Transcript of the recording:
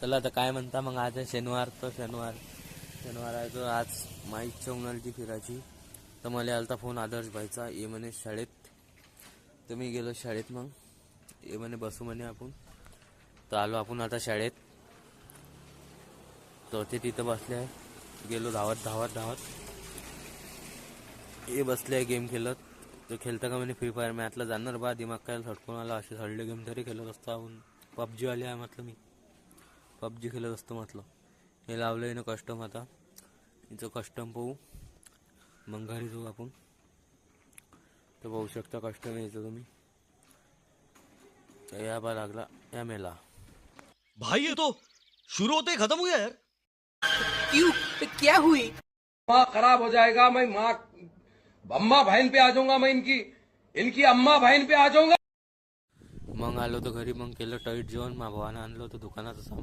चला आता काय म्हणता मग. आज आहे शनिवार, तर शनिवार आहे तर आज माझी इच्छा होणार फिरायची. तर मला आलता फोन आदर्श भाईचा, ये म्हणे शाळेत. तर मी गेलो शाळेत. मग ये म्हणे बसू म्हणे आपण. तर आलो आपण आता शाळेत. तर ते तिथं बसले आहे. गेलो धावत हे बसले आहे गेम खेळत. तो खेळता का म्हणे फ्री फायर. मॅथला जाणार बा, दिमाग काय सटकून आला. असे हल्ले गेम तरी खेळत असतो आपण. पबजीवाले आहे म्हटलं, मी पबजी खेळत असतो म्हटलं. हे लावलं आहे ना कस्टम. आता हिचं कस्टम पाहू, मग घरी जाऊ आपण. तर पाहू शकता कस्टम यायचं तुम्ही. तर या बा लागला या मेला भाई, ये तो शुरू होते ही खत्म हो गया यार. क्यों? क्या हुई? माँ खराब हो जाएगा. मैं माँ अम्मा बहन पे आ जाऊंगा. मैं इनकी अम्मा बहन पे आ जाऊंगा. मग आलो तर घरी. मग केलं टाईट जेवण. मा भावानं आणलं होतं दुकानाचं सामान.